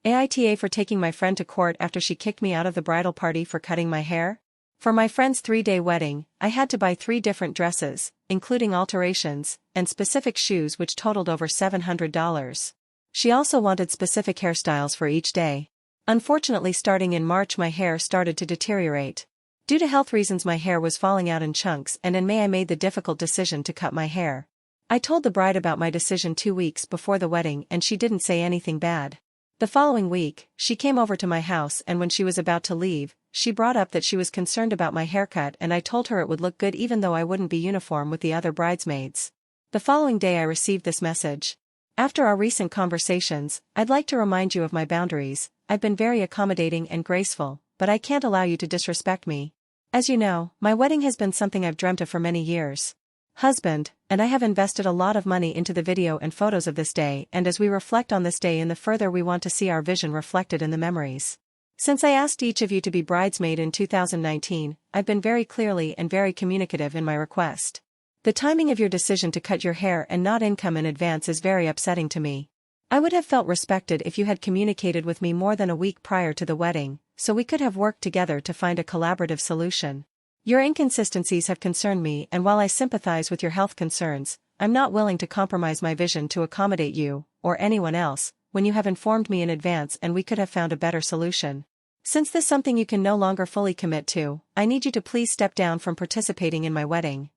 AITA for taking my friend to court after she kicked me out of the bridal party for cutting my hair? For my friend's 3-day wedding, I had to buy 3 different dresses, including alterations, and specific shoes which totaled over $700. She also wanted specific hairstyles for each day. Unfortunately, starting in March my hair started to deteriorate. Due to health reasons my hair was falling out in chunks, and in May I made the difficult decision to cut my hair. I told the bride about my decision 2 weeks before the wedding and she didn't say anything bad. The following week, she came over to my house and when she was about to leave, she brought up that she was concerned about my haircut and I told her it would look good even though I wouldn't be uniform with the other bridesmaids. The following day I received this message. After our recent conversations, I'd like to remind you of my boundaries. I've been very accommodating and graceful, but I can't allow you to disrespect me. As you know, my wedding has been something I've dreamt of for many years. Husband, and I have invested a lot of money into the video and photos of this day, and as we reflect on this day in the further we want to see our vision reflected in the memories. Since I asked each of you to be bridesmaid in 2019, I've been very clearly and very communicative in my request. The timing of your decision to cut your hair and not income in advance is very upsetting to me. I would have felt respected if you had communicated with me more than a week prior to the wedding, so we could have worked together to find a collaborative solution. Your inconsistencies have concerned me, and while I sympathize with your health concerns, I'm not willing to compromise my vision to accommodate you, or anyone else, when you have informed me in advance and we could have found a better solution. Since this is something you can no longer fully commit to, I need you to please step down from participating in my wedding.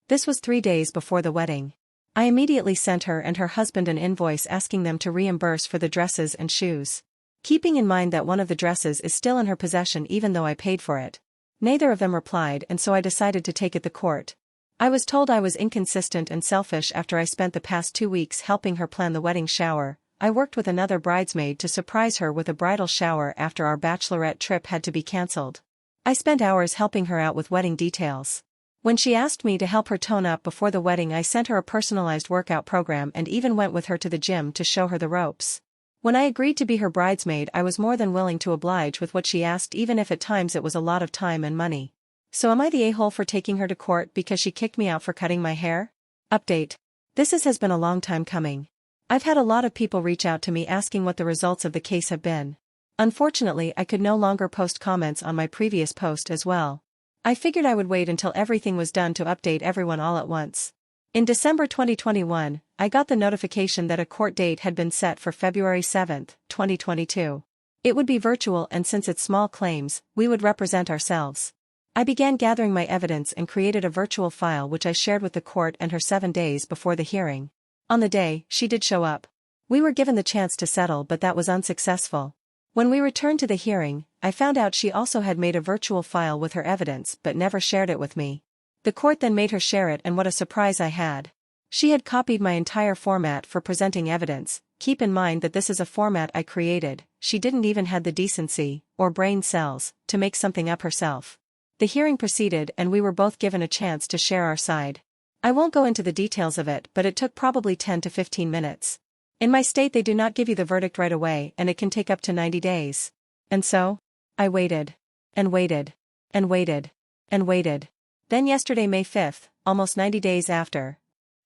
This was 3 days before the wedding. I immediately sent her and her husband an invoice asking them to reimburse for the dresses and shoes. Keeping in mind that one of the dresses is still in her possession even though I paid for it. Neither of them replied, and so I decided to take it to court. I was told I was inconsistent and selfish after I spent the past 2 weeks helping her plan the wedding shower. I worked with another bridesmaid to surprise her with a bridal shower after our bachelorette trip had to be cancelled. I spent hours helping her out with wedding details. When she asked me to help her tone up before the wedding, I sent her a personalized workout program and even went with her to the gym to show her the ropes. When I agreed to be her bridesmaid, I was more than willing to oblige with what she asked, even if at times it was a lot of time and money. So am I the a-hole for taking her to court because she kicked me out for cutting my hair? Update. This has been a long time coming. I've had a lot of people reach out to me asking what the results of the case have been. Unfortunately, I could no longer post comments on my previous post as well. I figured I would wait until everything was done to update everyone all at once. In December 2021, I got the notification that a court date had been set for February 7, 2022. It would be virtual, and since it's small claims, we would represent ourselves. I began gathering my evidence and created a virtual file which I shared with the court and her 7 days before the hearing. On the day, she did show up. We were given the chance to settle, but that was unsuccessful. When we returned to the hearing, I found out she also had made a virtual file with her evidence but never shared it with me. The court then made her share it, and what a surprise I had. She had copied my entire format for presenting evidence. Keep in mind that this is a format I created. She didn't even have the decency, or brain cells, to make something up herself. The hearing proceeded and we were both given a chance to share our side. I won't go into the details of it, but it took probably 10 to 15 minutes. In my state they do not give you the verdict right away, and it can take up to 90 days. And so, I waited. And waited. And waited. And waited. Then yesterday, May 5th, almost 90 days after,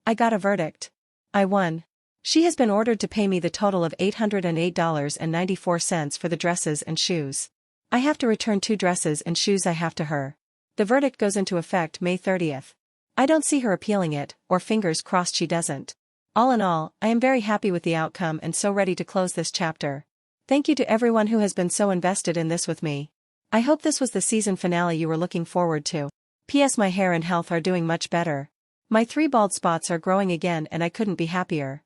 I got a verdict. I won. She has been ordered to pay me the total of $808.94 for the dresses and shoes. I have to return 2 dresses and shoes I have to her. The verdict goes into effect May 30th. I don't see her appealing it, or fingers crossed she doesn't. All in all, I am very happy with the outcome and so ready to close this chapter. Thank you to everyone who has been so invested in this with me. I hope this was the season finale you were looking forward to. P.S. My hair and health are doing much better. My 3 bald spots are growing again and I couldn't be happier.